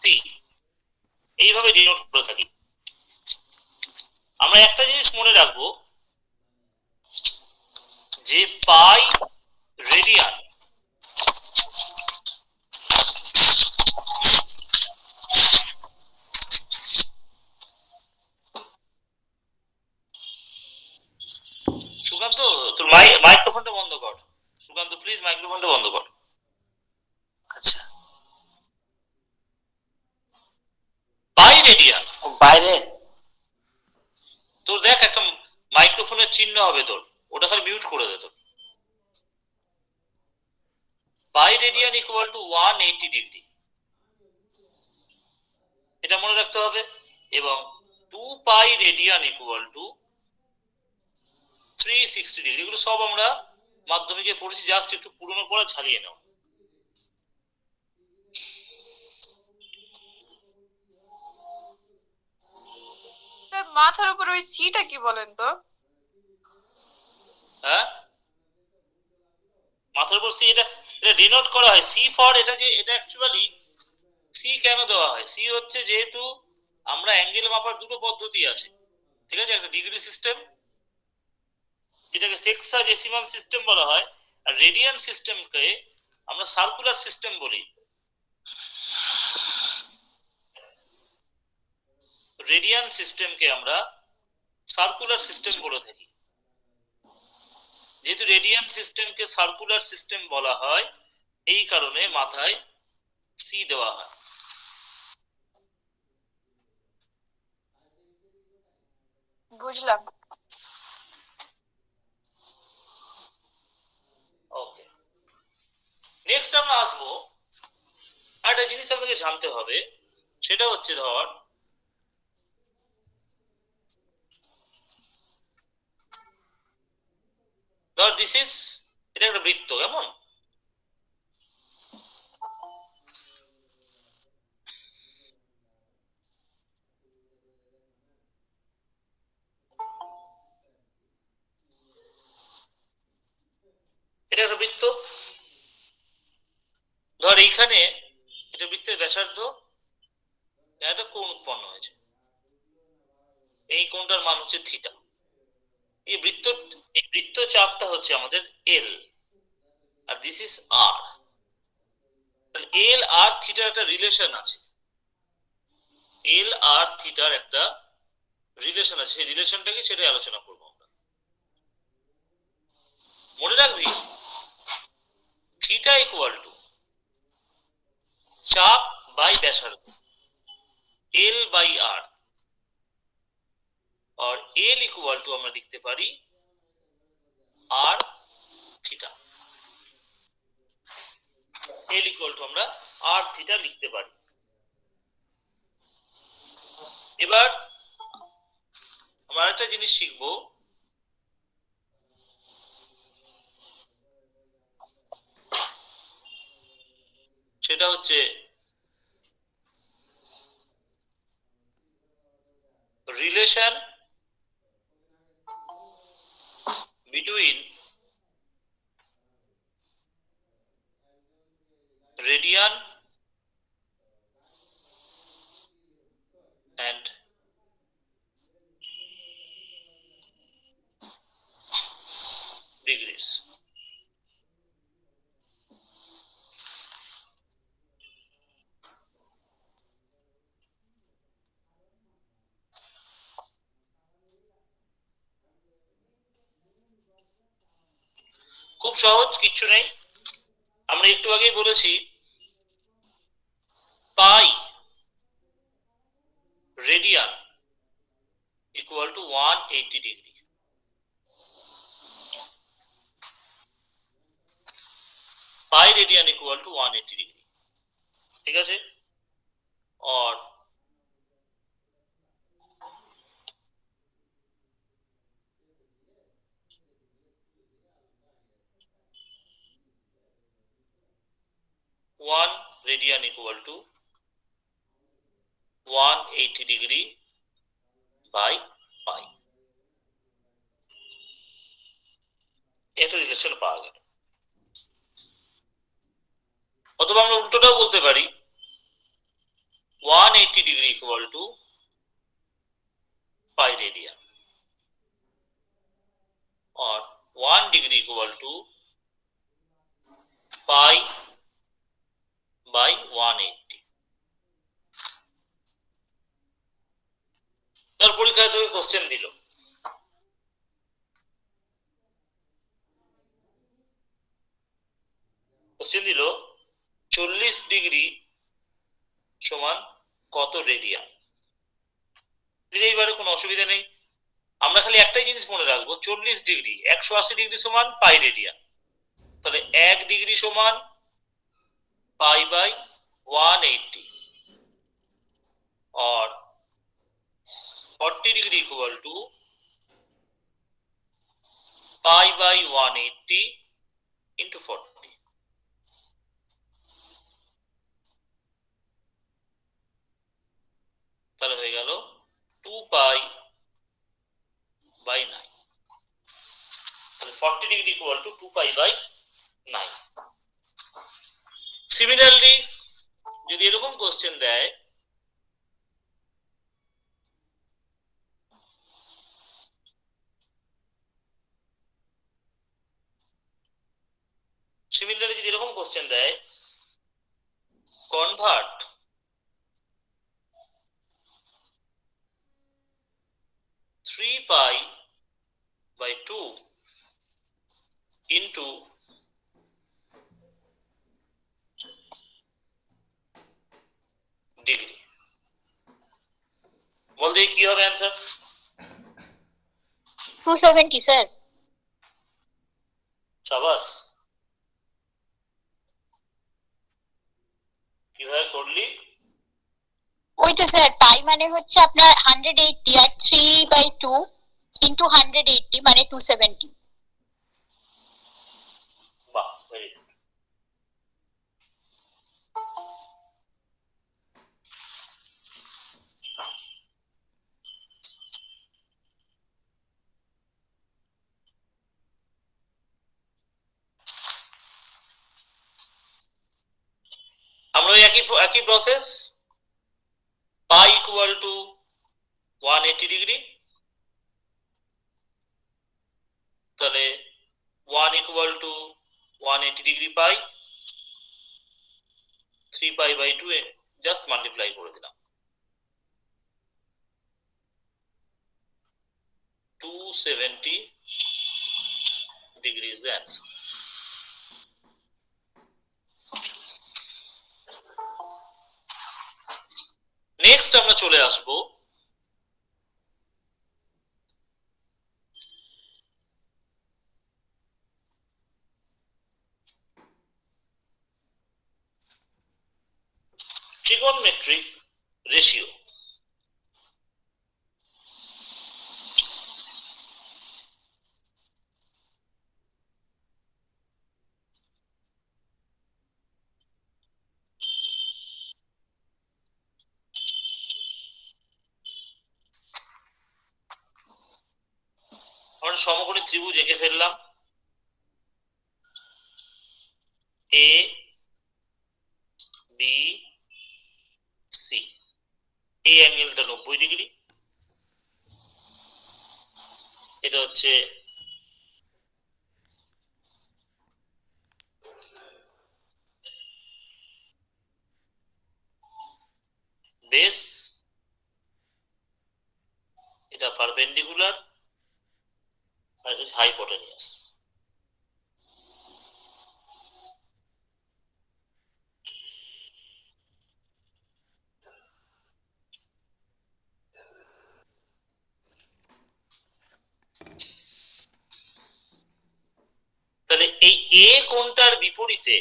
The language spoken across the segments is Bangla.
সি এইভাবে ডিনোট করে থাকি। আমরা একটা জিনিস মনে রাখবো যে পাই রেডিয়ান সুকান্ত, তোর মাইক্রোফোনটা বন্ধ কর। সুকান্ত প্লিজ মাইক্রোফোনটা বন্ধ কর। আচ্ছা, পাই রেডিয়ান বাইরে তোর দেখ একটা মাইক্রোফোনের চিহ্ন হবে তোর, ওটা খালি মিউট করে দে তোর। পাই রেডিয়ান ইকুয়াল টু 180 ডিগ্রি, এটা মনে রাখতে হবে। এবং 2 পাই রেডিয়ান ইকুয়াল টু 360 ডিগ্রি। এগুলো সব আমরা মাধ্যমিকে পড়েছি, জাস্ট একটু পুরনো পড়া ঝালিয়ে নাও। মাথার উপর ওই সিটা কি বলেন তো? হ্যাঁ, মাথার উপর সি, এটা এটা ডিনোট করা হয় সি ফর, এটা যে এটা অ্যাকচুয়ালি সি কেন দেওয়া হয়? সি হচ্ছে যেহেতু আমরা অ্যাঙ্গেল মাপার দুটো পদ্ধতি আছে, ঠিক আছে, একটা ডিগ্রি সিস্টেম যেটাকে সেক্সাডেসিমাল সিস্টেম বলা হয়, আর রেডিয়ান সিস্টেমকে আমরা সার্কুলার সিস্টেম বলি। রেডিয়ান সিস্টেমকে আমরা সার্কুলার সিস্টেম বলে থাকি। যেহেতু রেডিয়ান সিস্টেমকে সার্কুলার সিস্টেম বলা হয়, এই কারণে মাথায় সি দেওয়া হয়। বুঝলাম। ওকে, নেক্সট আমরা আসবো একটা জিনিস আপনাকে জানতে হবে, সেটা হচ্ছে ধর দিস ইজ, এটা একটা বৃত্ত, কেমন? এটা একটা বৃত্ত। ধর এইখানে এটা বৃত্তের ব্যাসার্ধ, একটা কোণ উৎপন্ন হয়েছে, এই কোণটার মান হচ্ছে থিটা। এই বৃত্ত চাপটা হচ্ছে আমাদের এল, আর দিস ইজ আর। এল আর থিটার একটা রিলেশন আছে, এল আর থিটার একটা রিলেশন আছে, সেই রিলেশনটা কি সেটাই আলোচনা করবো আমরা। মনে রাখবি থিটা ইকুয়াল টু চাপ বাই ব্যাসার্ধ, এল বাই আর। আর এল ইকুয়াল টু আমরা লিখতে পারি R theta, L equal to আমরা আর থিটা লিখতে পারি। এবার আমরা আরেকটা জিনিস শিখবো, সেটা হচ্ছে relation between radian and degrees. খুব সহজ, কিচ্ছু নেই। আমরা একটু আগেই বলেছি pi radian equal to 180 degree. Pi radian equal to 180 degree, ঠিক আছে। और one radian equal to 180 degree by pi, এটা রিলেশন পাওয়া গেল। অথবা আমরা উল্টোটাও বলতে পারি, 180 degree equal to pi radian, or 1 degree equal to pi by 180. তার পরীক্ষায় তোকে কোশ্চেন দিল, কোশ্চেন দিল 40 ডিগ্রি সমান কত রেডিয়ান। এইবারে কোনো অসুবিধা নেই, আমরা খালি একটাই জিনিস মনে রাখবো, 40 ডিগ্রি 180 ডিগ্রি সমান পাই রেডিয়ান। তাহলে 1 ডিগ্রি সমান পাই বাই 180, और 40 degree equal to pi by 180 into 40। তাহলে হয়ে গেল 2 পাই বাই 9। তাহলে 40 degree equal to 2 pi by 9। Similarly যদি এরকম কোশ্চেন দেয়, সিমিলারলি যদি এরকম কোশ্চেন দেয়, convert 3 pi by 2 into degree, বল দেখি কি হবে অ্যান্সার। 270 স্যার। সাবাস, কিভাবে করলি? ওই তো স্যার, পাই মানে হচ্ছে আপনার 180 আর 3/2 ইনটু 180 মানে 270। বাহ, ভেরি গুড। আমরা ওই একই process, pi equal to 180 degree, তাহলে 1 equal to 180 degree pi, 3 pi by 2 এ জাস্ট মাল্টিপ্লাই করে দিলাম, 270 ডিগ্রি ইজ অ্যান্সার। নেক্সট আমরা চলে আসব ট্রিগোনোমেট্রিক রেশিও। আমরা সমকোণী ত্রিভুজ এঁকে ফেললাম, এ বি সি, এই অ্যাঙ্গেলটা 90 ডিগ্রি, এটা হচ্ছে বেস, এটা পারপেন্ডিকুলার, আর এটা হাইপোটেনিয়াস। তাহলে এই এ কোণটার বিপরীতে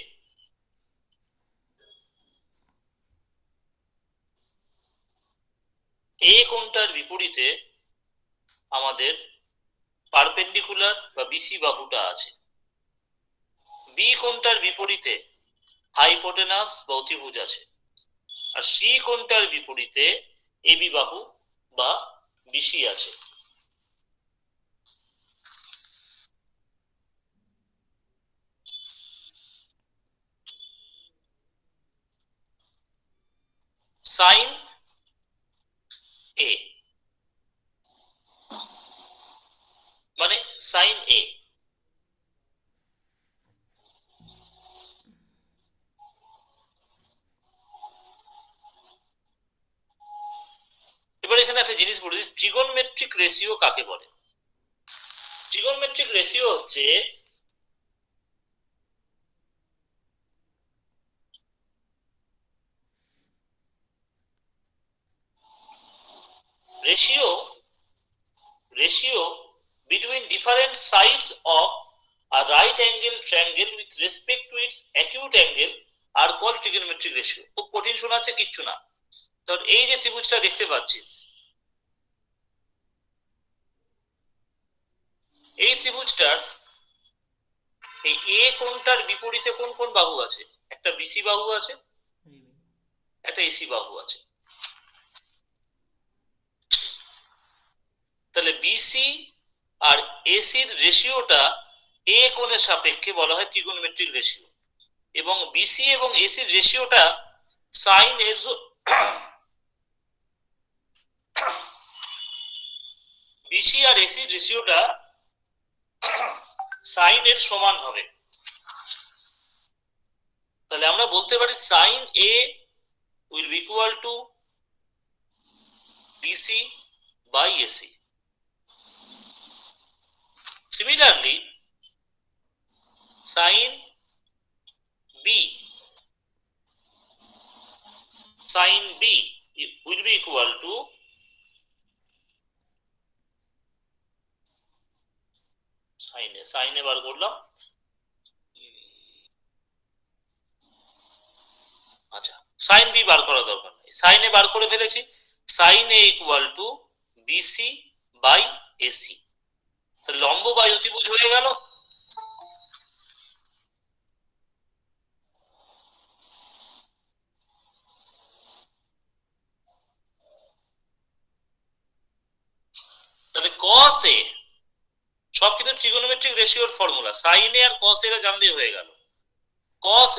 আমাদের পারপেন্ডিকুলার বা বিসি বাহুটা আছে, বি কোণটার বিপরীতে হাইপোটেনাস বা অতিভুজ আছে, আর সি কোণটার বিপরীতে এবি বাহু বা বিসি আছে। সাইন এ, মানে সাইন এ। এবার এখানে একটা জিনিস বলি, ট্রিগোনমেট্রিক রেশিও কাকে বলে? ট্রিগোনমেট্রিক রেশিও হচ্ছে ratio between different sides of a right angle triangle with respect to its acute angle are called trigonometric ratio। খুব কঠিন শোনাচ্ছে, কিচ্ছু না। তো এই যে ত্রিভুজটা দেখতে পাচ্ছিস, এই ত্রিভুজটার এই এ কোণটার বিপরীতে কোন কোন বাহু আছে? একটা বিসি বাহু আছে, একটা এসি বাহু আছে। তাহলে বিসি আর এসির রেশিওটা এ কোণের সাপেক্ষে বলা হয় ট্রিগোনোমেট্রিক রেশিও, এবং বিসি এবং এসির রেশিওটা সাইন এর বিসি আর এসির রেশিওটা সাইন এর সমান হবে। তাহলে আমরা বলতে পারি sine A will be equal to BC by AC. Similarly, sin B will be equal to sin A বার করলাম। আচ্ছা, sin B বার করা দরকার নেই, sin A বার করে ফেলেছি। sin A equal to BC by AC। লম্ব বাই অতিভুজ হয়ে গেল। তাহলে cos A সব কিন্তু ট্রিগোনোমেট্রিক রেশিওর ফর্মুলা, সাইন এ আর cos এ জানলেই হয়ে গেল। cos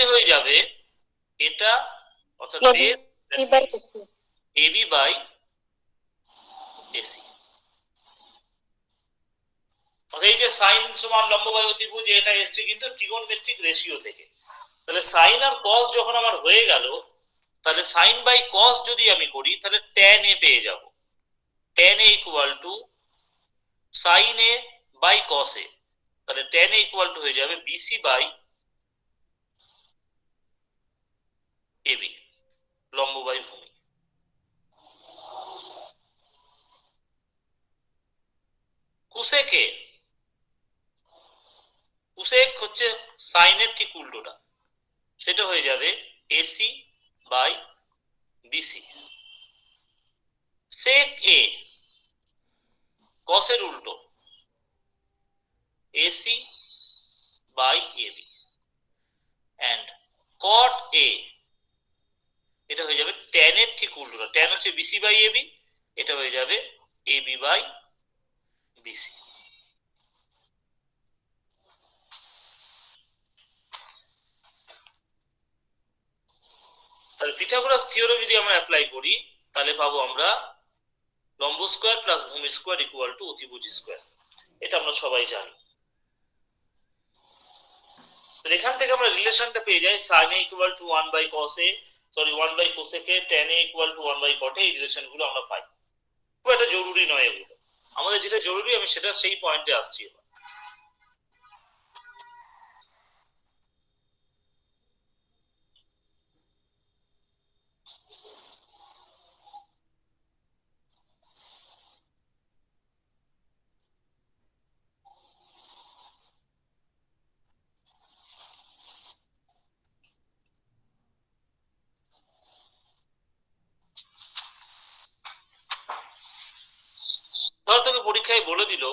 A হয়ে যাবে এটা, অর্থাৎ AB বাই AC। এই যে সাইন সমান লম্ব বাই অতিভুজ, এটা এসছে কিন্তু ট্রিগোনোমেট্রিক রেশিও থেকে। তাহলে সাইন আর কস যখন আমার হয়ে গেল, তাহলে সাইন বাই কস যদি আমি করি, তাহলে ট্যান এ পেয়ে যাব। Tan A equal to sine A by cos A. তাহলে ট্যান এ ইকুয়াল টু হয়ে যাবে বিসি বাই এবি, লম্ব বাই ভূমি। কুসেক হচ্ছে সাইনের ঠিক উল্টোটা, সেটা হয়ে যাবে AC by BC. Sec A কসের উল্টো, AC by AB. And cot A, এটা হয়ে যাবে ট্যান এর ঠিক উল্টোটা, ট্যান হচ্ছে বিসি বাই এবি, এটা হয়ে যাবে এবি বাই বিসি। তাহলে পিথাগোরাস থিওরেম যদি আমরা অ্যাপ্লাই করি, তাহলে পাবো আমরা লম্ব স্কয়ার প্লাস ভূমি স্কয়ার ইকুয়াল টু অতিভুজ স্কয়ার। এটা আমরা সবাই জানি। এখান থেকে আমরা রিলেশনটা পেয়ে যাই, sin a ইকুয়াল টু 1 বাই cos a, সরি 1 বাই cosec a, tan a equal to 1 বাই cot a। এই রিলেশনগুলো আমরা পাই। খুব একটা জরুরি নয় এগুলো, আমাদের যেটা জরুরি আমি সেটা সেই পয়েন্টে আসছি। ধর তোকে পরীক্ষায় বলে দিল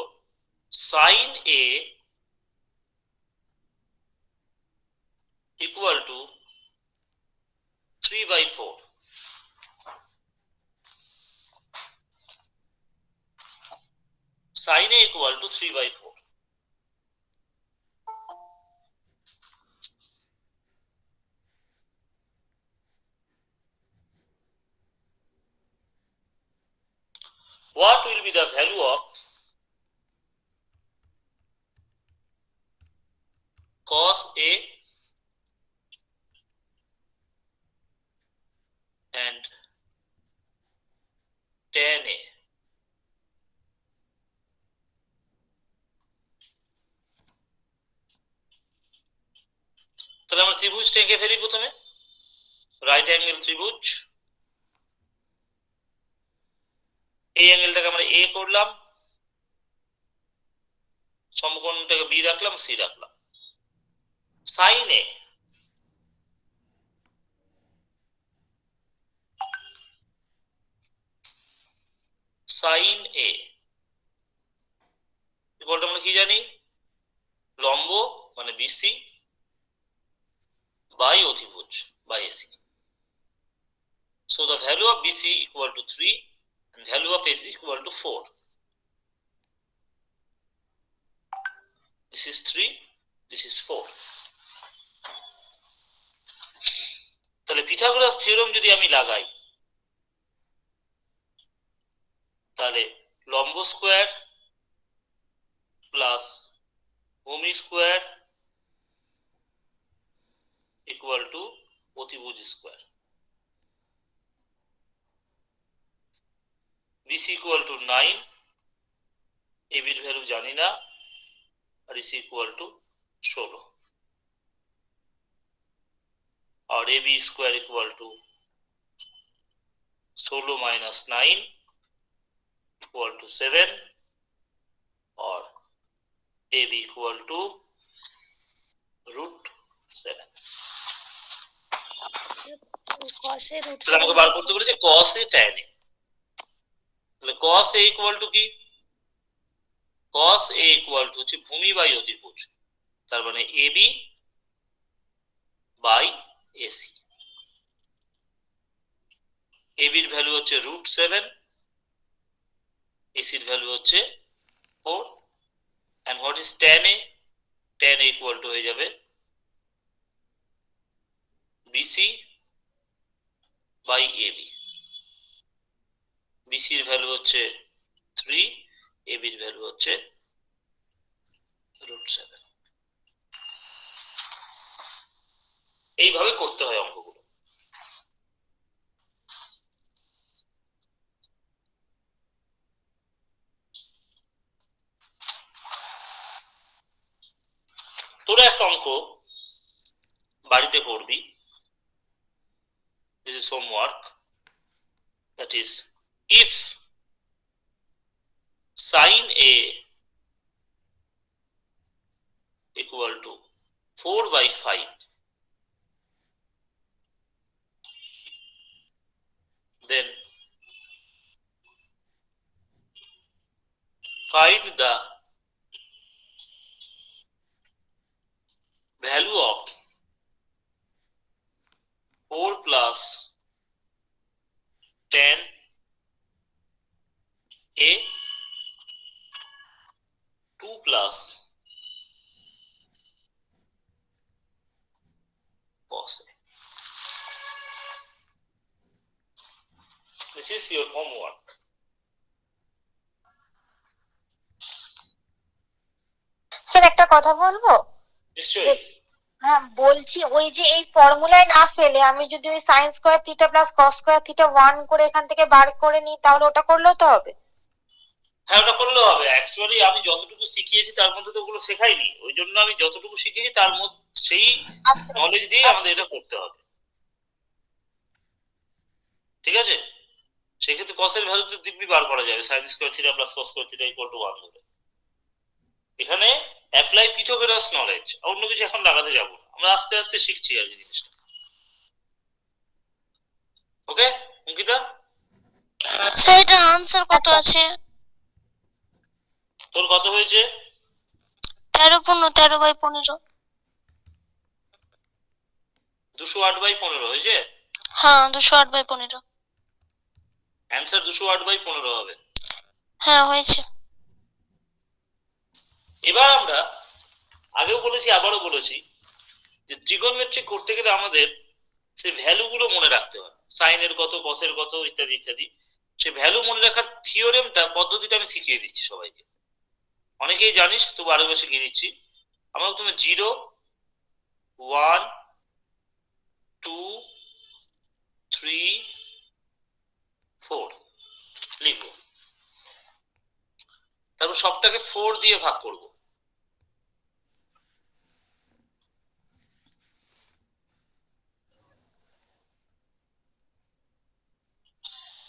sine A equal to 3/4, sine A equal to 3/4। what will be the value of cos A and tan A? তাহলে আমরা ত্রিভুজটা এঁকে ফেলি প্রথমে, রাইট অ্যাঙ্গেল ত্রিভুজ। এই অ্যাঙ্গেলটাকে আমরা এ করলাম, সমকোণটাকে বি রাখলাম, সি রাখলাম। সাইন এ আমরা কি জানি, লম্ব মানে বিসি বাই অতিভুজ by AC. So the value of BC equal to 3 and value of AC equal to 4. This is 3, this is 4. তাহলে পিথাগোরাস থিওরেম যদি আমি লাগাই, তাহলে লম্ব স্কয়ার প্লাস ভূমি স্কয়ার ইকুয়াল টু অতিভুজ square. BC equal to 9, AB এর ভ্যালু জানি না, আর AC equal to 16, और AB square equal to 16 minus 9 equal to 7, और AB equal to root 7। তাহলে আমাকে বার করতে বলেছে cos A tan A। তাহলে cos A equal to কি, cos A equal to হচ্ছে ভূমি বাই অতিভুজ, তার মানে AB বাই AC। AB এর ভ্যালু হচ্ছে √7, AC এর ভ্যালু হচ্ছে 4, and what is tan A? tan A equal to হয়ে যাবে BC বাই AB। BC এর ভ্যালু হচ্ছে 3, AB এর ভ্যালু হচ্ছে √7। এইভাবে করতে হয় অঙ্কগুলো। তোরা একটা অঙ্ক বাড়িতে করবি, this is homework, that is if sin A equal to 4/5, then find the value of 4 plus tan A 2 plus cos A. This is your homework. Sir একটা কথা বলবো? নিশ্চয়ই। হ্যাঁ বলছি, ওই যে এই ফর্মুলায় না ফেলে আমি যদি ওই sin square theta plus cos square theta 1 করে এখান থেকে বার করে নিই, তাহলে ওটা করলেও তো হবে? হ্যাঁ ওটা করলেও হবে। অ্যাকচুয়ালি আমি যতটুকু শিখিয়েছি তার মধ্যে তো ওগুলো শেখাইনি, ওই জন্য আমি যতটুকু শিখিয়েছি তার মধ্যে সেই নলেজ দিয়ে আমাদের এটা করতে হবে, ঠিক আছে? সেক্ষেত্রে cos এর ভ্যালু তো দিব্যি বার করা যাবে, sin square theta plus cos square theta equal to 1 হবে। এখানে অ্যাপ্লাই পিথাগোরাস নলেজ, অন্য কিছু এখন লাগাতে যাব না, আমরা আস্তে আস্তে শিখছি আর কি জিনিসটা। ওকে অঙ্কিতা? স্যার এটা আনসার কত আছে? তোর কত হয়েছে? 13/15 208/15 হয়েছে? হ্যাঁ 208/15। অ্যান্সার 208/15 হবে। হ্যাঁ হয়েছে। এবার আমরা আগেও বলেছি আবারও বলেছি যে ট্রিগোনোমেট্রি করতে গেলে আমাদের সেই ভ্যালুগুলো মনে রাখতে হয়, সাইনের কত, কসের কত ইত্যাদি ইত্যাদি। সে ভ্যালু মনে রাখার থিওরেমটা পদ্ধতিটা আমি শিখিয়ে দিচ্ছি সবাইকে, অনেকেই জানিস, তবু আরো বেশি শিখিয়ে দিচ্ছি। আমরা প্রথমে 0 1 2 3 4 লিখবো, তারপর সবটাকে 4 দিয়ে ভাগ করব।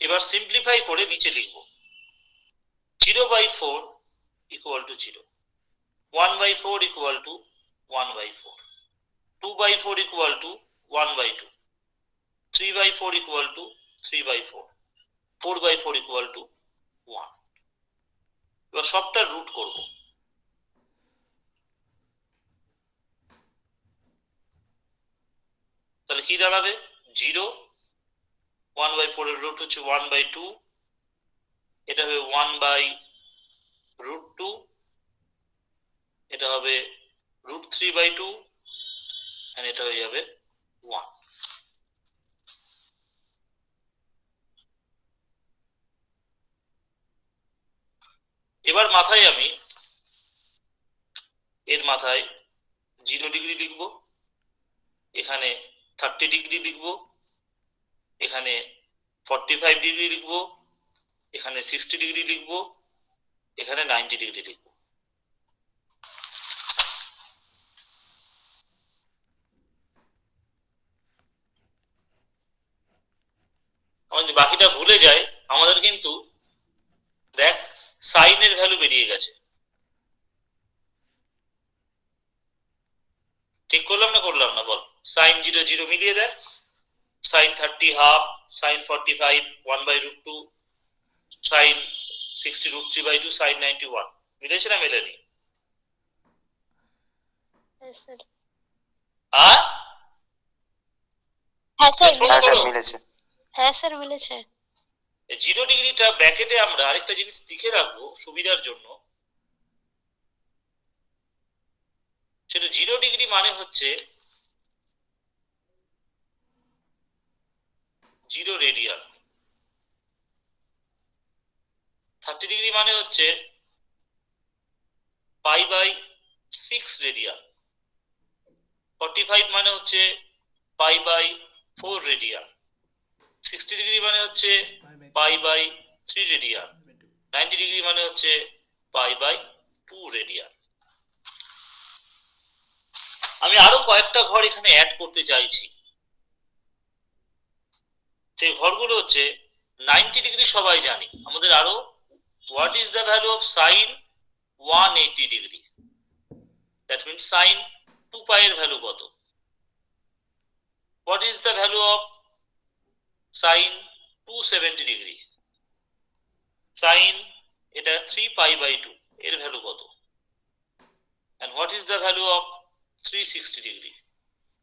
এবার সিম্পলিফাই করে নিচে লিখব 0/4 equal to 0, 1/4 equal to 1/4, 2/4 equal to 1/2, 3/4 equal to 3/4, 4/4 equal to 1। এবার সবটা রুট করব। তাহলে কি দাঁড়াবে? 0, 1/4 এর রুট হচ্ছে 1/2, এটা হবে 1/√2, এটা হবে √3/2, আর এটা হয়ে যাবে 1। এবার মাথায় আমি এর মাথায় 0 ডিগ্রি লিখব, এখানে 30 ডিগ্রি লিখব, এখানে 45 ডিগ্রি লিখব, এখানে 60 ডিগ্রি লিখব, এখানে 90 ডিগ্রি লিখব। আমার যে বাকিটা ভুলে যায়, আমাদের কিন্তু দেখ সাইনের ভ্যালু বেরিয়ে গেছে। ঠিক করলাম না করলাম না বল? সাইন 0 0 মিলিয়ে দেখ, sine 30 half, sine 45 1/√2, sine 60 √3/2, sine 91 মিলেছে না মেলেনি? আর হ্যাঁ স্যার হ্যাঁ স্যার মিলেছে। হ্যাঁ স্যার মিলেছে। 0 ডিগ্রিটা ব্র্যাকেটে আমরা আরেকটা জিনিস লিখে রাখবো সুবিধার জন্য, সেটা 0 ডিগ্রি মানে হচ্ছে 0 রেডিয়ান, 30 ডিগ্রি মানে হচ্ছে π/6 রেডিয়ান, 45 মানে হচ্ছে π/4 রেডিয়ান, 60 ডিগ্রি মানে হচ্ছে π/3 রেডিয়ান, 90 ডিগ্রি মানে হচ্ছে π/2 রেডিয়ান। আমি আরো কয়েকটা ঘর এখানে অ্যাড করতে চাইছি। সেই ঘরগুলো হচ্ছে 90 ডিগ্রি সবাই জানি আমাদের। আরো what is the value of sine 180 degree? That means sine 2π এর ভ্যালু কত? What is the value of sine 270 degree? Sine এটা 3π/2 এর ভ্যালু কত? and what is the value of 360 degree?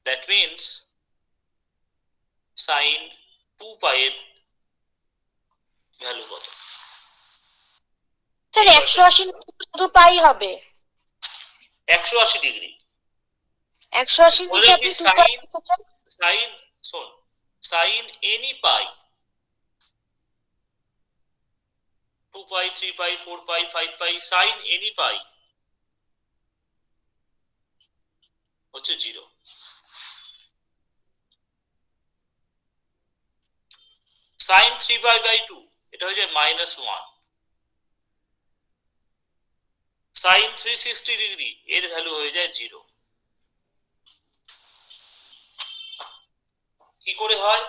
That means sin 2π এর ভ্যালু কত? স্যার 180 শুধু পাই হবে, 180 ডিগ্রি 180 বলে নিচে কি আপনি 2 পাই লিখেছেন। সাইন শোন, সাইন এনি পাই 2π 3π 4π 5π সাইন এনি পাই হচ্ছে 0। সাইন 3π/2 এটা হয়ে যায় -1। সাইন 360 ডিগ্রি এর ভ্যালু হয়ে যায় 0। কি করে হয়,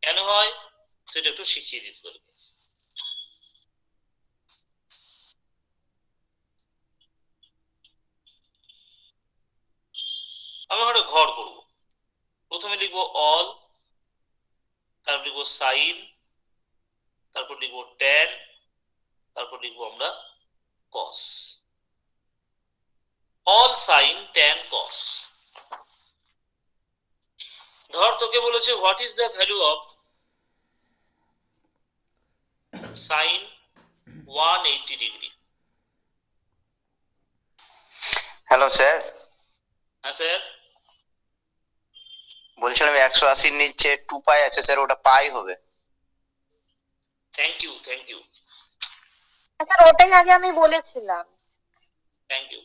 কেন হয় সেটা একটু শিখিয়ে দিতে হবে। আমরা একটা ঘর করব। প্রথমে লিখবো অল, তারপর লিখবো সাইন, তারপর লিখবো ট্যান, তারপর লিখবো আমরা cos. All sine tan cos. ধর তোকে বলেছে what is the value of sine 180 degree? Hello sir, হ্যাঁ স্যার। বলছিলাম 180 নিচে 2π আছে স্যার, ওটা পাই হবে। থ্যাংক ইউ স্যার ওটাই আগে আমি বলেছিলাম। Thank you.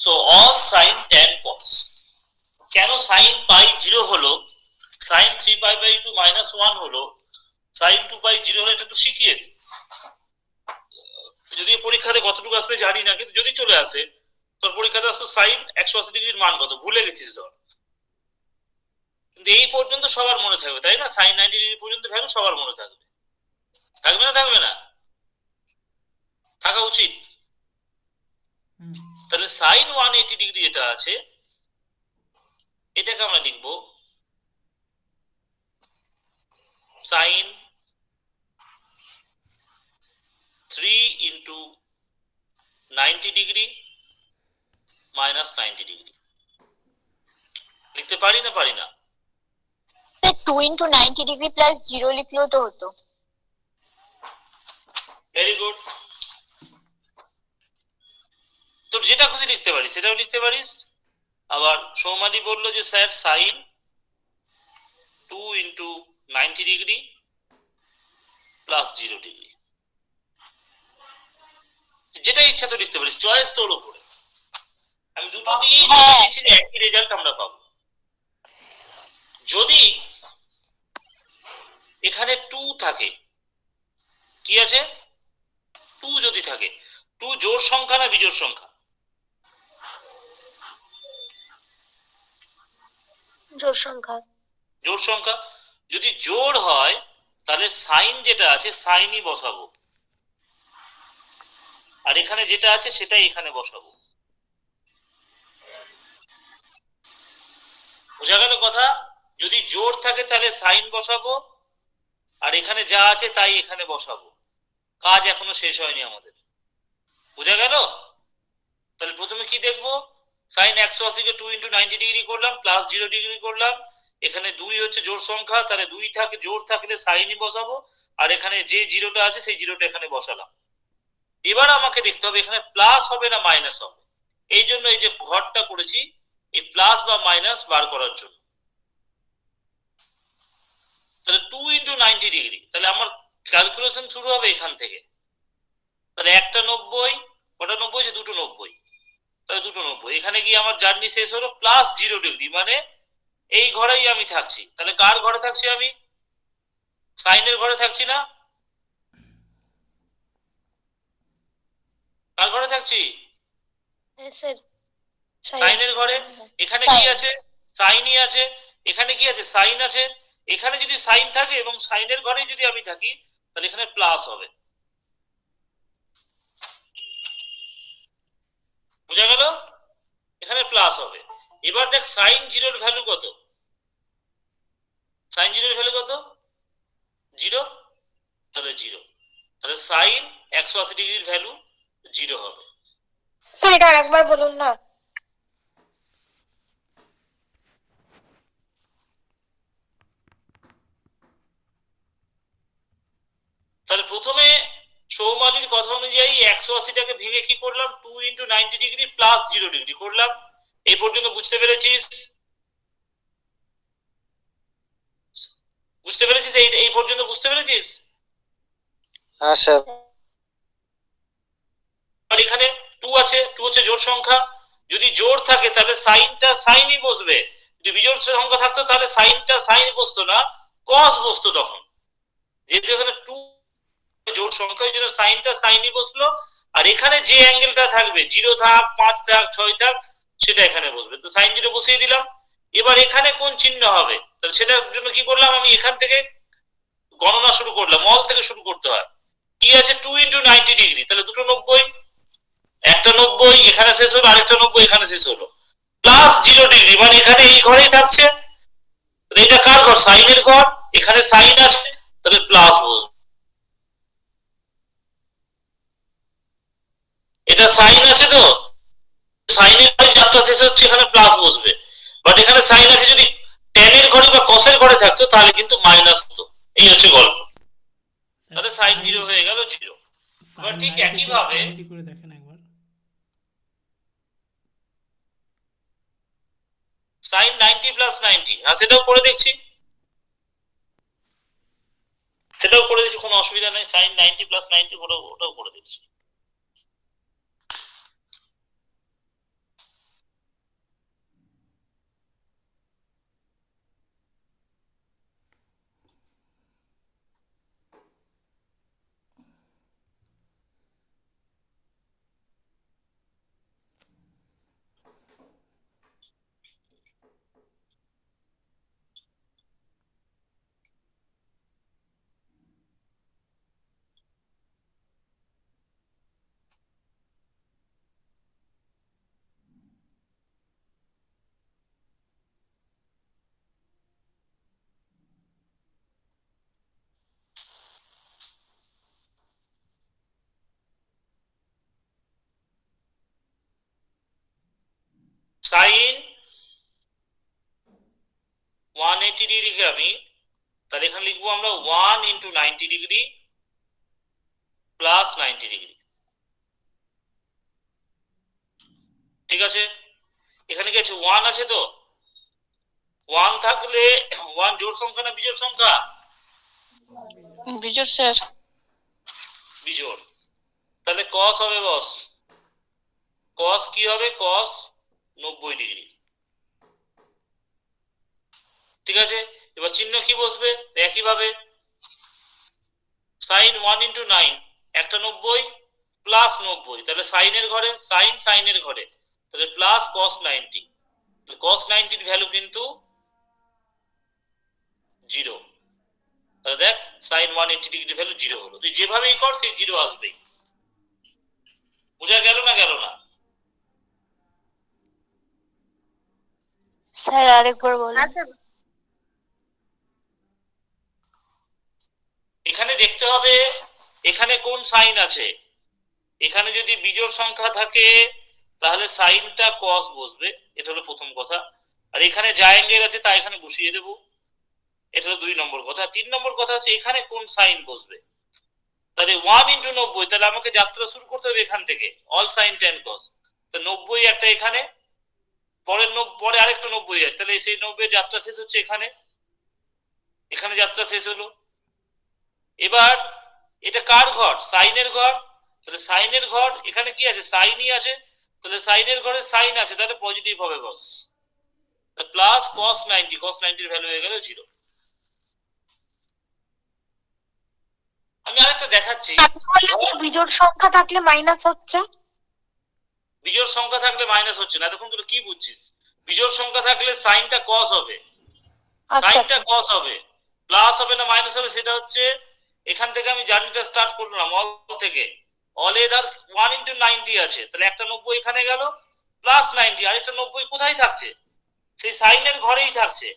So all sin tan cos, কেন sin পাই 0 হলো, sin 3 পাই বাই 2 মাইনাস 1 হলো, sin 2 পাই 0 হলো, এটা একটু শিখিয়ে দিই। যদি পরীক্ষাতে কতটুকু আসবে জানি না, কিন্তু যদি চলে আসে তোর পরীক্ষাতে আসতো sin 180 ডিগ্রির মান কত ভুলে গেছিস ধর, কিন্তু এই পর্যন্ত সবার মনে থাকবে তাই না? sin 90 ডিগ্রি পর্যন্ত ভ্যালু সবার মনে থাকবে, থাকবে না থাকা উচিত। তাহলে sin 180 ডিগ্রি যেটা আছে এটাকে আমরা লিখবো sin 3 into 90 degree minus 90 degree লিখতে পারি না? স্যার 2 into 90 ডিগ্রি প্লাস 0 লিখলেও তো হতো। Very good. তোর যেটা খুশি লিখতে পারিস সেটাও লিখতে পারিস। আবার সৌমালি বললো যে sir sine 2 into 90 degree plus 0 degree, যেটা ইচ্ছা তো লিখতে পারিস, চয়েস তোর উপরে। আমি দুটো দিয়েই দিয়েছি যে একই রেজাল্ট আমরা পাবো। যদি এখানে 2 থাকে, কি আছে 2 যদি থাকে, 2 জোড় সংখ্যা না বিজোড় সংখ্যা? জোড় সংখ্যা। জোড় সংখ্যা। যদি জোড় হয় তাহলে সাইন যেটা আছে সাইনই বসাবো, আর এখানে যেটা আছে সেটাই এখানে বসাবো। বোঝা গেল কথা? যদি জোড় থাকে তাহলে সাইন বসাবো, আর এখানে যা আছে তাই এখানে বসাবো। কাজ এখনো শেষ হয়নি আমাদের, বোঝা গেল? তাহলে প্রথমে কি দেখবো, সাইন 180 কে 2 into 90 ডিগ্রি করলাম, প্লাস 0 ডিগ্রি করলাম। এখানে 2 হচ্ছে জোড় সংখ্যা, তাহলে 2 থাকে, জোড় থাকলে সাইনই বসাবো, আর এখানে যে জিরোটা আছে সেই জিরোটা এখানে বসালাম। এবার আমাকে দেখতে হবে এখানে প্লাস হবে না মাইনাস হবে। এই জন্য এই যে ঘরটা করেছি এই প্লাস বা মাইনাস বার করার জন্য। তাহলে 2 into 90 ডিগ্রি, তাহলে আমার ক্যালকুলেশন শুরু হবে এখান থেকে। তাহলে একটা 90, কটা 90 হচ্ছে, দুটো 90, তাহলে দুটো 90। এখানে গিয়ে আমার জার্নি শেষ হলো প্লাস 0 ডিগ্রি, মানে এই ঘরেই আমি থাকছি। তাহলে কার ঘরে থাকছি আমি? সাইনের ঘরে থাকছি না? কার ঘরে থাকছি? স্যার সাইনের ঘরে। এখানে কি আছে? সাইনই আছে। এখানে কি আছে? সাইন আছে। এখানে যদি সাইন থাকে এবং সাইনের ঘরে যদি আমি থাকি তাহলে এখানে প্লাস হবে। বুঝা গেল? এখানে প্লাস হবে। এবার দেখ সাইন 0 এর ভ্যালু কত? সাইন 0 এর ভ্যালু কত? 0। তাহলে 0, তাহলে সাইন 180 ডিগ্রির ভ্যালু 0 হবে। স্যার এটা আরেকবার বলুন না। তাহলে প্রথমে সৌমালির কথা অনুযায়ী 180টাকে ভেঙে কি করলাম, 2 into 90 ডিগ্রি প্লাস 0 ডিগ্রি করলাম। এই পর্যন্ত বুঝতে পেরেছিস? এই পর্যন্ত বুঝতে পেরেছিস? হ্যাঁ স্যার। আর এখানে 2 আছে, 2 হচ্ছে জোড় সংখ্যা। যদি জোড় থাকে তাহলে সাইনটা সাইনই বসবে, যদি বিজোড় সংখ্যা থাকতো তাহলে সাইনটা সাইন বসতো না, কস বসতো তখন। যেহেতু এখানে 2 জোড় সংখ্যা, এই জন্য সাইনটা সাইনই বসলো। আর এখানে যে অ্যাঙ্গেলটা থাকবে, 0 থাক, 5 থাক, 6 থাক, সেটা এখানে বসবে। তো সাইন 0 বসিয়ে দিলাম। এবার এখানে কোন চিহ্ন হবে, তাহলে সেটার জন্য কি করলাম, আমি এখান থেকে গণনা শুরু করলাম, অল থেকে শুরু করতে হয়। কি আছে 2 × 90 ডিগ্রি, তাহলে দুটো 90, একটা 90 এখানে শেষ হলো, আরেকটা 90 এখানে শেষ হলো, প্লাস 0 ডিগ্রি, মানে এখানে এই ঘরেই থাকছে। এটা কার ঘর, সাইনের ঘর, এখানে সাইন আছে তাহলে প্লাস বসবে, এটা সাইন আছে তো সাইনের ঘরে যাত্রা শেষ হচ্ছে, এখানে প্লাস বসবে। বাট এখানে সাইন আছে, যদি ট্যানের ঘরে বা কসের ঘরে থাকতো তাহলে কিন্তু মাইনাস হতো। এই হচ্ছে গল্প, তাহলে সাইন 0 হয়ে গেল 0। এবার ঠিক একই ভাবে করে দেখেন একবার। সাইন 90 + 90, হ্যাঁ সেটাও করে দেখছি, কোনো অসুবিধা নেই। সাইন 90 + 90 ওটাও করে দেখছি। সাইন 180 ডিগ্রিকে আমি তাহলে এখানে লিখবো আমরা 1 × 90 ডিগ্রি + 90 ডিগ্রি। ঠিক আছে, এখানে কি আছে 1 আছে তো, 1 থাকলে 1 জোড় সংখ্যা না বিজোড় সংখ্যা, বিজোড় স্যার। বিজোড়, তাহলে cos হবে বস, cos কি হবে, cos 90 ডিগ্রি। ঠিক আছে, এবার চিহ্ন কি বসবে, একই ভাবে সাইন 1 × 9, একটা 90 প্লাস 90, তাহলে সাইনের ঘরে সাইন, সাইনের ঘরে তাহলে প্লাস cos 90, cos 90 এর ভ্যালু কিন্তু 0, তাহলে দেখ সাইন 180 ডিগ্রি ভ্যালু 0 হলো। তুই যেভাবেই কর সেই 0 আসবেই। বোঝা গেল না গেল না? স্যার আরেকবার বলুন। এখানে দেখতে হবে এখানে কোন সাইন আছে, এখানে যদি বিজোড় সংখ্যা থাকে তাহলে সাইনটা cos বসবে, এটা হলো প্রথম কথা। আর এখানে যা অ্যাঙ্গেল আছে তা এখানে বসিয়ে দেব, এটা হলো 2 নম্বর কথা। 3 নম্বর কথা হচ্ছে এখানে কোন সাইন বসবে, তাহলে 1 × 90, তাহলে আমাকে যাত্রা শুরু করতে হবে এখান থেকে, অল সাইন tan cos, তো 90 একটা এখানে, পরে আরেকটা 90 আছে, তাহলে সেই 90 যাত্রা শেষ হচ্ছে এখানে, এখানে যাত্রা শেষ হলো। এবার এটা কার ঘর, সাইনের ঘর, তাহলে সাইনের ঘর এখানে কি আছে, সাইনই আছে, তাহলে সাইনের ঘরে সাইন আছে, তাহলে পজিটিভ হবে বস, প্লাস cos 90, cos 90 এর ভ্যালু হয়ে গেল 0। আমি আরেকটা দেখাচ্ছি, বিজোড় সংখ্যা থাকলে মাইনাস হচ্ছে, বিজোড় সংখ্যা থাকলে মাইনাস হচ্ছে না। দেখুন তোরা কি বুঝছিস, বিজোড় সংখ্যা থাকলে সাইনটা cos হবে, সাইনটা cos হবে, প্লাস হবে না মাইনাস হবে, সেটা হচ্ছে এখান থেকে আমি জার্নিটা স্টার্ট করলাম অল থেকে, অলে ধর 1 × 90 আছে, তাহলে একটা 90 এখানে গেল প্লাস 90, আরেকটা 90 কোথায় থাকছে, সেই সাইনের ঘরেই থাকছে।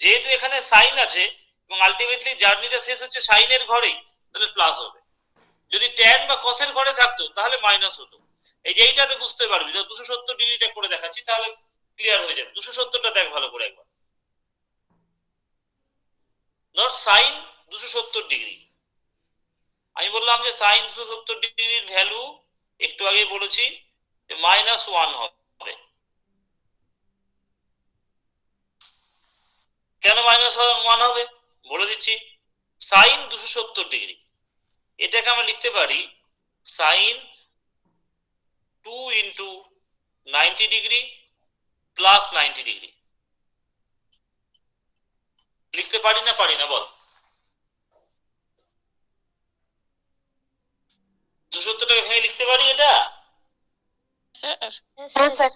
যেহেতু এখানে সাইন আছে এবং আলটিমেটলি জার্নিটা শেষ হচ্ছে সাইনের ঘরেই, তাহলে প্লাস হবে। যদি ট্যান বা কসের ঘরে থাকতো তাহলে মাইনাস হতো। এই যে এইটাতে বুঝতে পারবি, 270 ডিগ্রিটা করে দেখাচ্ছি তাহলে ক্লিয়ার হয়ে যাবে। 270টা দেখ ভালো করে একবার, ধর সাইন 270 ডিগ্রি, আমি বললাম যে সাইন 270 ডিগ্রির ভ্যালু একটু আগে বলেছি -1 হবে। কেন -1 হবে বলে দিচ্ছি, সাইন 270 ডিগ্রি, এটাকে আমরা লিখতে পারি সাইন 2 × 90 ডিগ্রি প্লাস 90 ডিগ্রি, লিখতে পারি না বল, 270টাকে ভেঙে লিখতে পারি এটা? স্যার হ্যাঁ স্যার।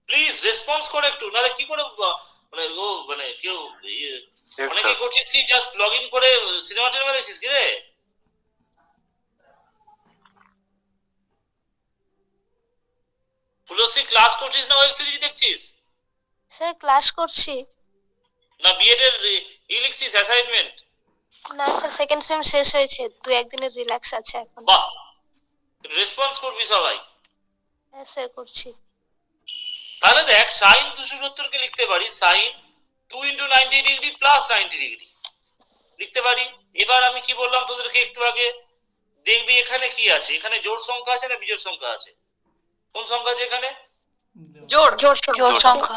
প্লিজ রেসপন্স করে একটু, নাহলে কি করে মানে ও মানে কেউ অনেকে করছিস কি জাস্ট লগ ইন করে সিনেমা টিনেমা দেখছিস কি রে? তুলসী ক্লাস করছিস না ওয়েব সিরিজ দেখছিস? স্যার ক্লাস করছি। না বিএড এর লিখছিস অ্যাসাইনমেন্ট? না স্যার সেকেন্ড সেম শেষ হয়েছে, 2-1 দিনের রিল্যাক্স আছে এখন। বাহ, রেসপন্স করবি সবাই। হ্যাঁ স্যার করছি। তাহলে দেখ সাইন 270 কে লিখতে পারি সাইন 2 × 90 ডিগ্রি প্লাস 90 ডিগ্রি লিখতে পারি। এবার আমি কি বললাম তোদেরকে একটু আগে, দেখবি এখানে কি আছে, এখানে জোড় সংখ্যা আছে না বিজোড় সংখ্যা আছে? কোন সংখ্যা আছে এখানে? জোর জোর জোর সংখ্যা।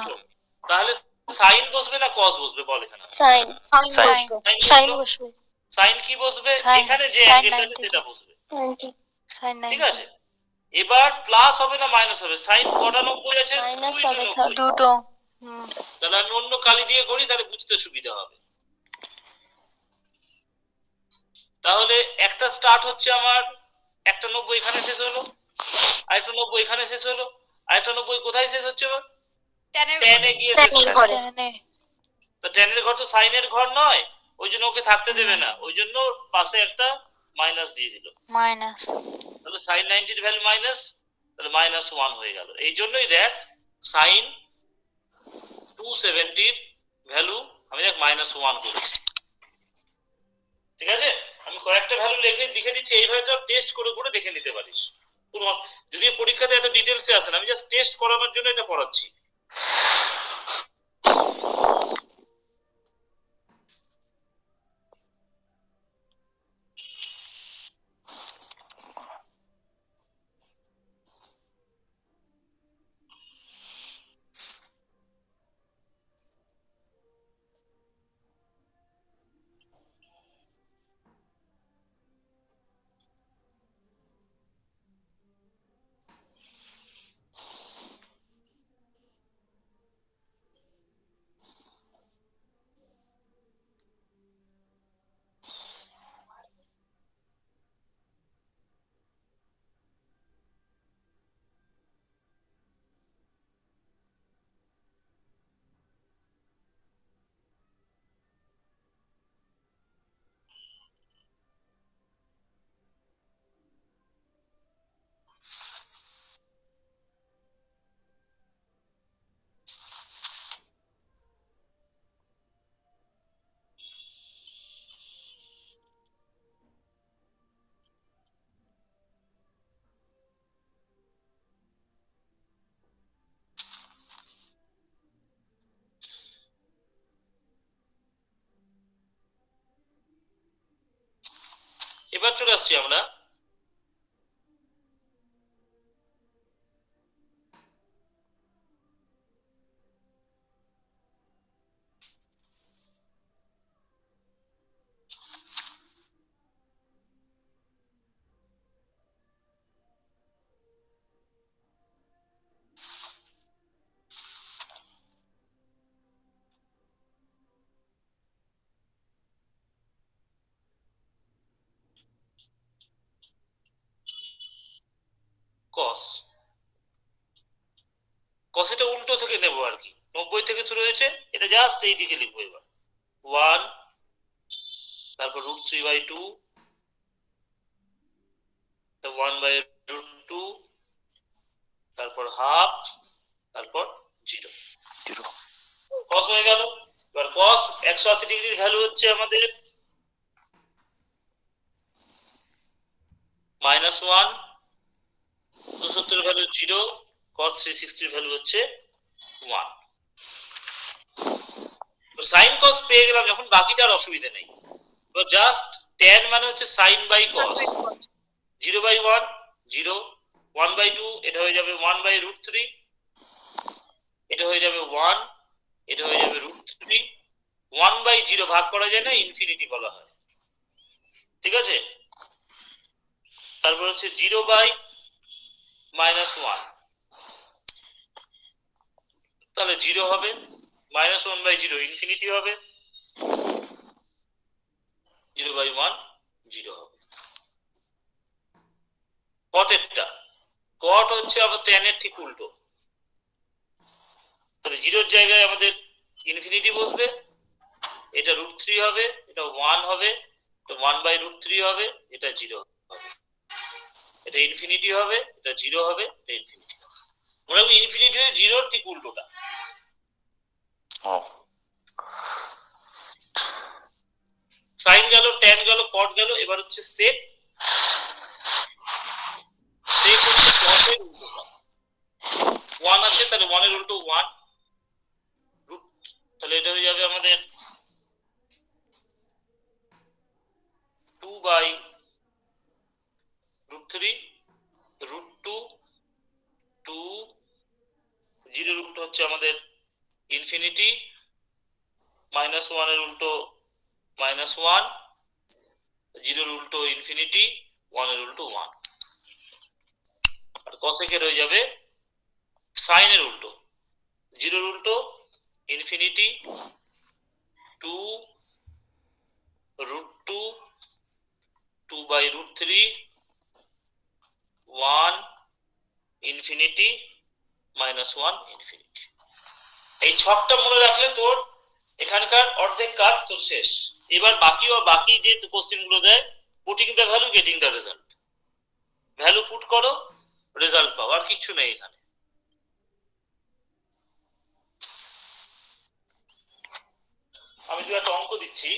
তাহলে সাইন বসবে না কস বসবে বল এখানে? সাইন সাইন বসবে। সাইন কি বসবে? Sin, এখানে যে sin অ্যাঙ্গেলটা আছে 90 সেটা বসবে, 90 সাইন ঠিক 90 আছে? এবার প্লাস হবে না মাইনাস হবে? সাইন কটা 90 আছে? Minus 2 × হবে 90। দুটো। তাহলে আমি অন্য কালি দিয়ে করি, তাহলে বুঝতে সুবিধা হবে। তাহলে একটা স্টার্ট হচ্ছে আমার, একটা 90 এখানে শেষ হলো, আরেকটা 90 এখানে শেষ হলো, আরেকটা 90 কোথায় শেষ হচ্ছে? টেনে গিয়ে শেষ Tan এর হচ্ছে। ঘরে। তো টেনের ঘর তো সাইনের ঘর নয়, ওই জন্য ওকে থাকতে দেবে না, ওই জন্য পাশে একটা মাইনাস দিয়ে দিল। মাইনাস। তাহলে সাইন 90 এর ভ্যালু মাইনাস, তাহলে -1 হয়ে গেল। এই জন্যই দেখ সাইন 270 এর ভ্যালু আমি দেখ -1 করেছি, ঠিক আছে? আমি কয়েকটা ভ্যালু লিখে দিচ্ছি, এইভাবে সব টেস্ট করে করে দেখে নিতে পারিস। কোনো যদি পরীক্ষাতে এত ডিটেলসে আসে না, আমি জাস্ট টেস্ট করানোর জন্য এটা পড়াচ্ছি। এবার চলে আসছি আমরা কস। কস এটা উল্টো থেকে নেবো আর কি, 90 থেকে শুরু হয়েছে, এটা জাস্ট এই দিকে লিখবো। এবার 1, তারপর √3/2, 1/√2, তারপর হাফ, তারপর 0 কস হয়ে গেল। এবার কস 180 ডিগ্রির ভ্যালু হচ্ছে আমাদের -1, 270 এর ভ্যালু 0, cos 360 এর ভ্যালু হচ্ছে 1। সাইন কস পেয়ে গেলাম যখন, বাকিটা আর অসুবিধা নেই। তো জাস্ট tan মানে হচ্ছে সাইন বাই কস, 0/1 0, 1/2 এটা হয়ে যাবে 1/√3, এটা হয়ে যাবে 1, এটা হয়ে যাবে √3, 1/0 ভাগ করা যায় না, ইনফিনিটি বলা হয়, ঠিক আছে? তারপর হচ্ছে 0/-1, তাহলে 0 হবে, -1/0 ইনফিনিটি হবে, 0/1 0 হবে। কটেরটা, কট হচ্ছে আবার tan এর ঠিক উল্টো, তাহলে 0 এর জায়গায় আমাদের ইনফিনিটি বসবে, এটা √3 হবে, এটা 1 হবে, এটা 1/√3 হবে, এটা 0 হবে, এটা ইনফিনিটি হবে, এটা 0 হবে, এটা ইনফিনিটি হবে। মনে রাখবে ইনফিনিটি হয়ে 0 ঠিক উল্টোটা। সাইন গেল, ট্যান গেল, কট গেল, এবার হচ্ছে সেক। সেক হচ্ছে কটের উল্টোটা। 1 আছে তাহলে 1 এর উল্টো 1, তাহলে এটা হয়ে যাবে আমাদের 2/√3, √2, 2, 0 এর উল্টো হচ্ছে আমাদের ইনফিনিটি, -1 এর উল্টো -1, 0 এর উল্টো ইনফিনিটি, 1 এর উল্টো 1। আর কসেকের হয়ে যাবে সাইনের উল্টো, 0 এর উল্টো ইনফিনিটি, 2, √2, 2/√3, 1 ইনফিনিটি, -1 ইনফিনিটি। এই ছকটা মনে রাখলে তোর এখানকার অর্ধেক কাজ তোর শেষ। এবার বাকি যে কোশ্চেন গুলো দেয়, putting the value, getting the result. Value put করো, রেজাল্ট পাও, আর কিচ্ছু নেই এখানে। আমি যদি একটা অঙ্ক দিচ্ছি,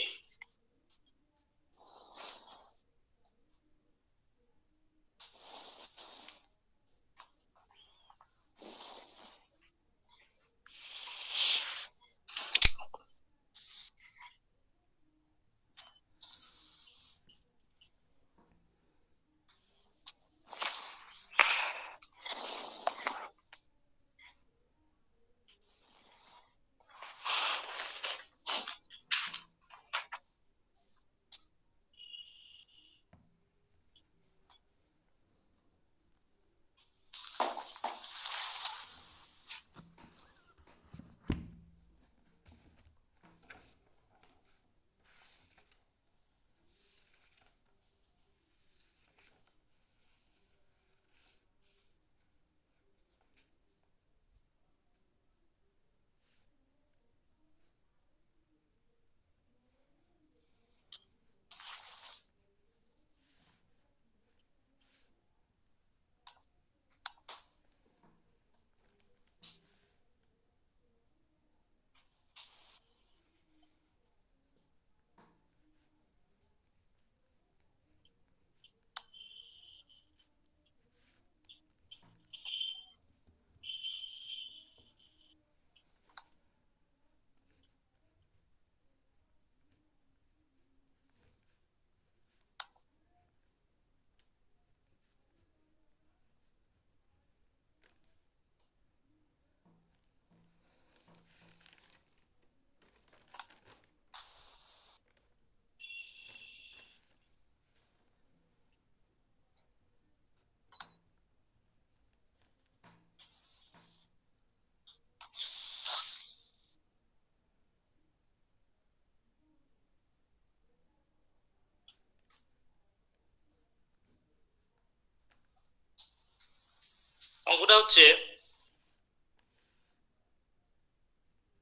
অঙ্কটা হচ্ছে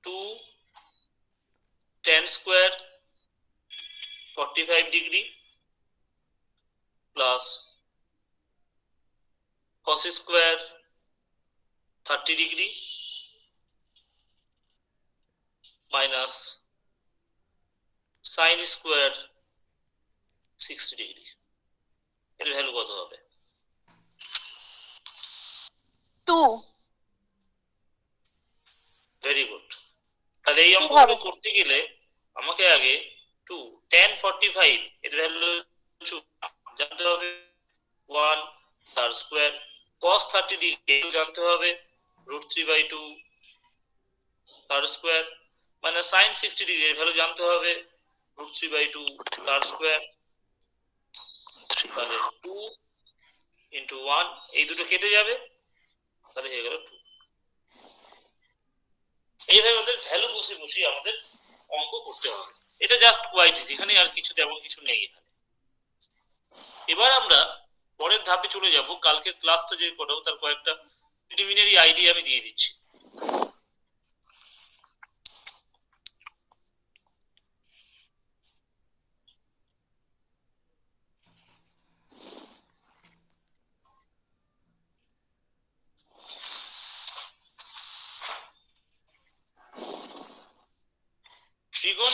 2 tan square 45 degree plus cos square 30 degree minus sin square 60 degree. এর ভ্যালু কত হবে? 2। Very good. তাহলে এই অঙ্কগুলো করতে গেলে আমাকে আগে 2 tan 45 এর ভ্যালু জানতে হবে 1 তার স্কোয়ার, cos 30 ডিগ্রি জানতে হবে √3/2 তার স্কোয়ার, মানে sin 60 ডিগ্রি এর ভ্যালু জানতে হবে √3/2 তার স্কোয়ার। তাহলে 2 × 1, এই দুটো কেটে যাবে, তাহলে হয়ে গেল 2। এইভাবে আমাদের ভ্যালু বসিয়ে আমাদের অঙ্ক করতে হবে। এটা জাস্ট কোয়াইট ইজি, এখানে আর কিছু তেমন কিছু নেই এখানে। এবার আমরা পরের ধাপে চলে যাব। কালকে ক্লাসটা যে করাবো তার কয়েকটা প্রিলিমিনারি আইডিয়া আমি দিয়ে দিচ্ছি।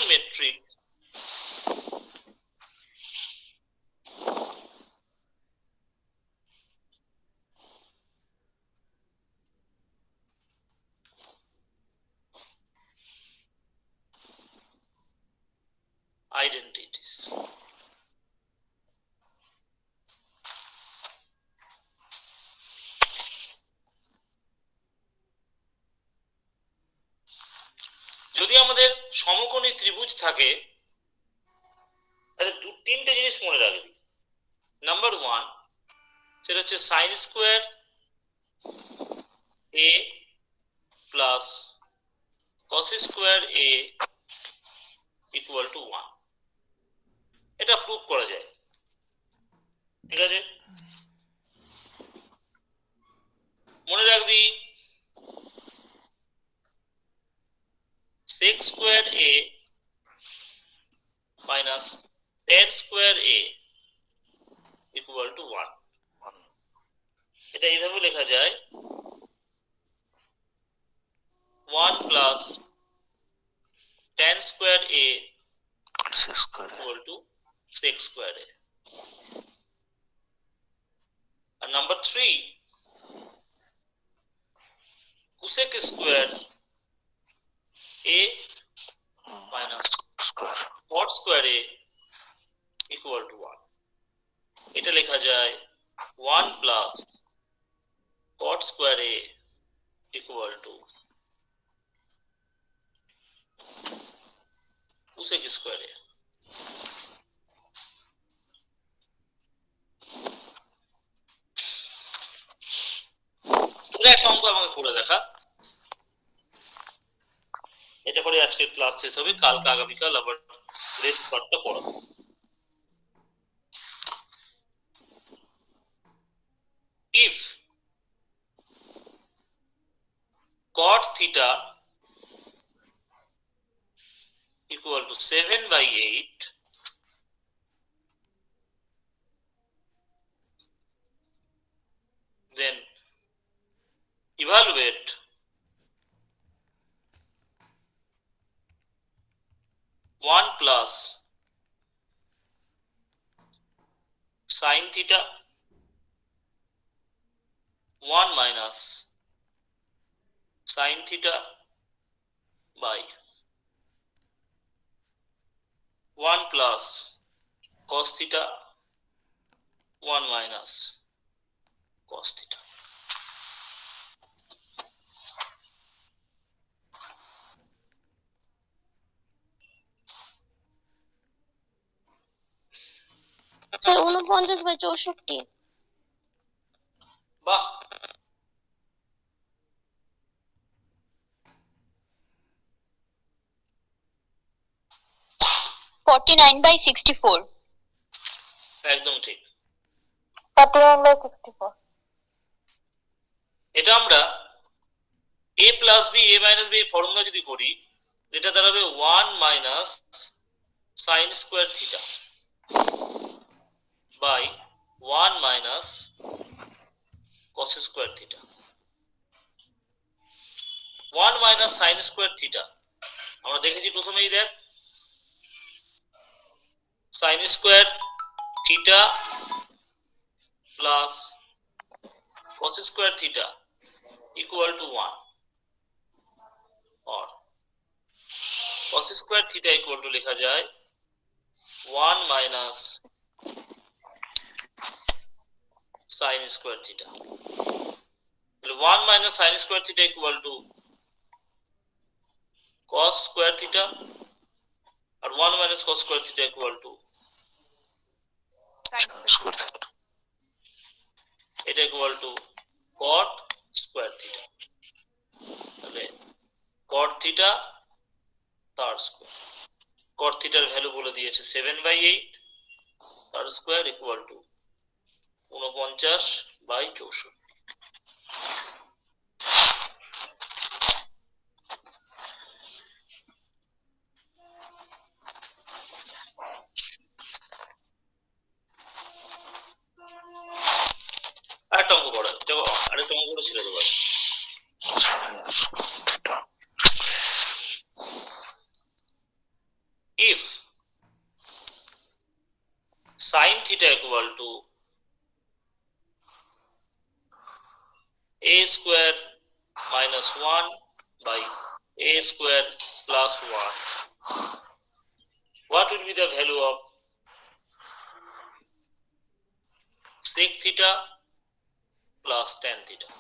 metric identities. যদি আমাদের সমকোণী ত্রিভুজ থাকে তাহলে তিনটে জিনিস মনে রাখবি। নাম্বার 1 সেটা হচ্ছে sin square a plus cos square a equal to 1। এটা প্রুভ করা যায়, ঠিক আছে? মনে রাখবি sec square a minus tan square a equal to 1। এটা এইভাবে লেখা যায় 1 plus tan square a equal to sec square a। আর number 3 cosec square a minus cot square a equal to 1। এটা লেখা যায় 1 plus cot square a equal to cosec square a। তোরা একটা অঙ্ক আমাকে করে দেখা, এটা করে আজকের ক্লাস শেষ হবে। কালকে আগামীকাল আবার রেস্ট পার্টটা পড়াবো। if cot theta equal to 7/8, then evaluate one plus sin theta 1 minus sin theta by 1 plus cos theta 1 minus cos theta। Sir 49/64। বাহ, 49/64। একদম ঠিক। 49/64। এটা আমরা a plus b a minus b formula যদি করি, এটা দাঁড়াবে 1 minus sin square theta by 1 minus cos square theta. 1 minus sin square theta আমরা দেখেছি প্রথমেই, দেখ sin square theta plus cos square theta equal to 1 or cos square theta equal to লেখা যায় 1 minus sin স্কয়ার থিটা। তাহলে 1 minus sin square theta equal to cos square theta আর 1 minus cos square theta equal to sin square theta। এটা equal to cot square theta. তাহলে cot থিটা তার স্কয়ার, cot থিটার ভ্যালু বলে দিয়েছে 7/8, তার স্কয়ার ইকুয়াল টু 49/64। আরেকটা অঙ্ক করা, আরেকটা অঙ্ক করে ছেড়ে দেবো। sin theta equal to a square minus 1 by a square plus 1. What will be the value of sec theta plus tan theta?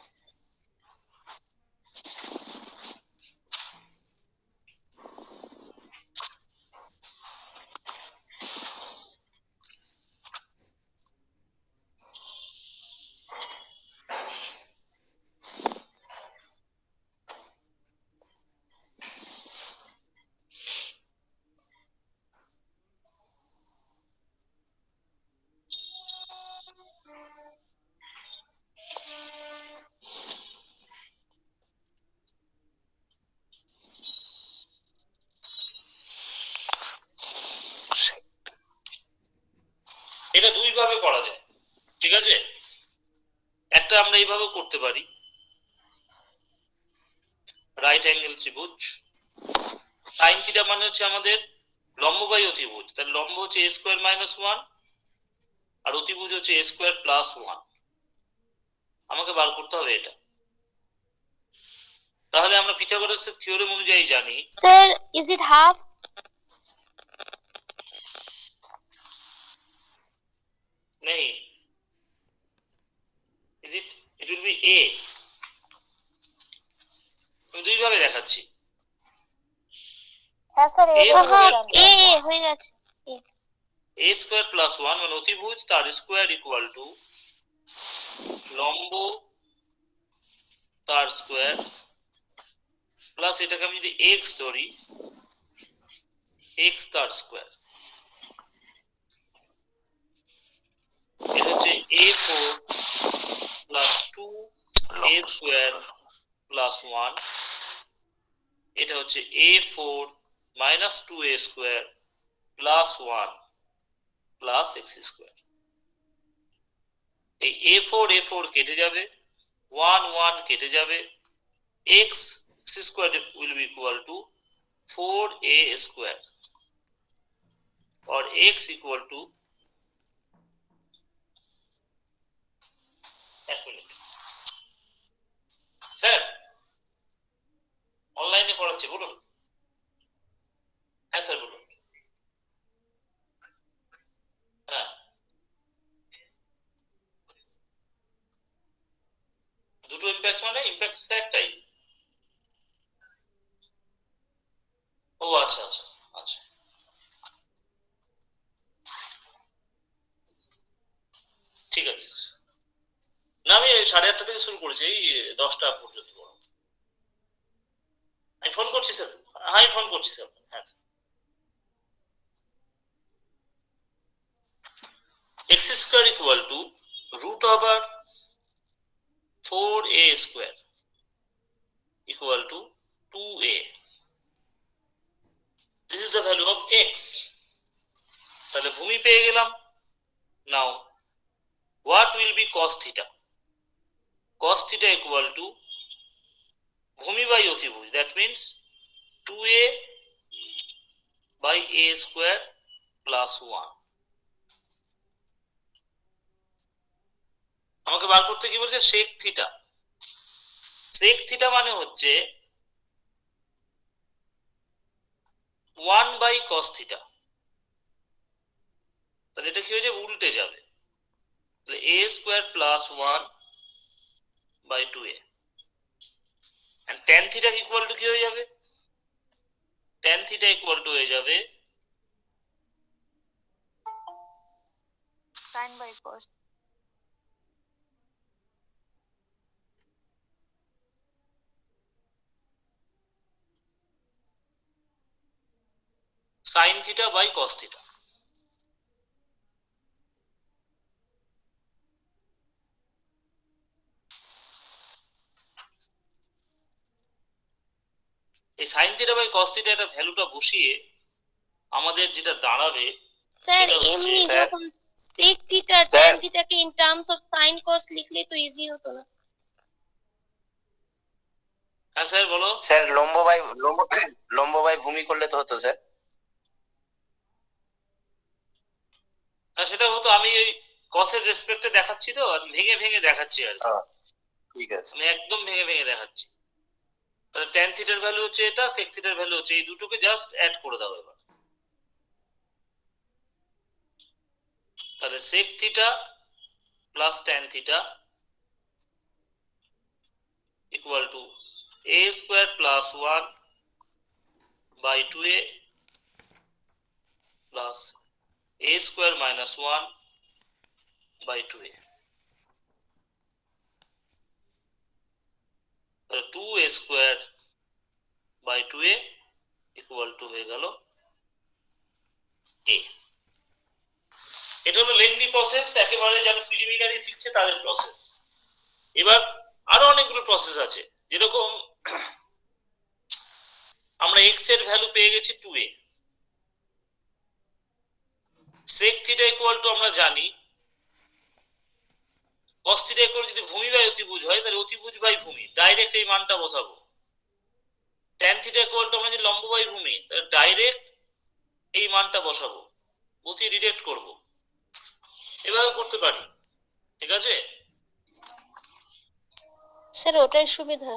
এটা দুই ভাবে করা যায়, ঠিক আছে? একটা আমরা এইভাবে করতে পারি, রাইট অ্যাঙ্গেল ত্রিভুজ। সাইন থিটা মানে হচ্ছে আমাদের লম্ব বাই অতিভুজ, তার লম্ব হচ্ছে a স্কয়ার মাইনাস 1 আর অতিভুজ হচ্ছে a স্কয়ার প্লাস 1। আমাকে বার করতে হবে এটা। তাহলে আমরা পিথাগোরাসের থিওরেম অনুযায়ী জানি, স্যার ইজ ইট হাফ? নেই, is it, it will be a। আমি দুই ভাবে দেখাচ্ছি। হ্যাঁ স্যার A square এ হয়ে গেছে। a স্কয়ার প্লাস 1 মানে অতিভুজ তার স্কয়ার ইকুয়াল টু লম্ব তার স্কয়ার প্লাস এটাকে আমি যদি x ধরি, x তার স্কয়ার। এটা হচ্ছে a4 plus 2 a square plus 1। এটা হচ্ছে a4 minus 2a square plus 1 plus x square. এই a4 কেটে যাবে, 1 কেটে যাবে, x square will be equal to 4a square or x equal to, এক মিনিট স্যার, অনলাইনে পড়াচ্ছি, বলুন। হ্যাঁ স্যার বলুন। হ্যাঁ, দুটো ইম্প্যাক্ট মানে ইম্প্যাক্ট একটাই। ও আচ্ছা আচ্ছা আচ্ছা, ঠিক আছে। না আমি 8:30 থেকে শুরু করেছি, এই 10টা পর্যন্ত। আমি ফোন করছি স্যার, আমি ফোন করছি স্যার। হ্যাঁ sir. x square equal to root over 4a square equal to 2a। This is the value of x। তাহলে ভূমি পেয়ে গেলাম। Now what will be cos theta? Cos theta equal to ভূমি বাই অতিভুজ, that means 2a by a square plus 1। আমাকে বার করতে কি বলছে? sec theta। sec theta মানে হচ্ছে 1 by cos theta। তাহলে এটা কি হয়ে যাবে? উল্টে যাবে। তাহলে a square plus 1 by 2a and tan theta equal to কি হয়ে যাবে? tan theta equal to হয়ে যাবে sin by cos। sin theta by cos theta। এই sin theta by cos theta এটা ভ্যালুটা বসিয়ে আমাদের যেটা দাঁড়াবে, স্যার সেটা হচ্ছে- এমনি যখন sec থিটা tan থিটাকে in terms of sin cos লিখলে তো ইজি হতো না? হ্যাঁ স্যার বলো। স্যার লম্ব বাই ভূমি করলে তো হতো স্যার। আর সেটা হতো আমি ওই কসের রেসপেক্টে দেখাচ্ছি তো, আমি ভেঙে ভেঙে দেখাচ্ছি আর কি। ঠিক আছে। আমি একদম ভেঙে ভেঙে দেখাচ্ছি। তাহলে ট্যান থিটার ভ্যালু হচ্ছে এটা, সেক থিটার ভ্যালু হচ্ছে, এই দুটোকে জাস্ট অ্যাড করে দাও এবার। তাহলে sec theta plus tan theta equal to a square plus 1 by 2a plus a square minus 1 by 2a। তাহলে 2a square by 2a equal to হয়ে গেল a। এটা হলো লেন্দি প্রসেস, একেবারে যারা প্রিলিমিনারি শিখছে তাদের প্রসেস। এবার আরো অনেকগুলো প্রসেস আছে, যেরকম আমরা x এর ভ্যালু পেয়ে গেছি 2a, sec theta equal to আমরা জানি cos থিটা ইকুয়াল যদি ভূমি বাই অতিভুজ হয় তাহলে অতিভুজ বাই ভূমি, ডাইরেক্ট এই মানটা বসাবো। tan থিটা ইকুয়াল টু আমরা যদি লম্ব বাই ভূমি, তাহলে ডাইরেক্ট এই মানটা বসাবো, বসিয়ে ডিরেক্ট করব। এভাবে করতে পারি, ঠিক আছে স্যার ওটাই সুবিধা।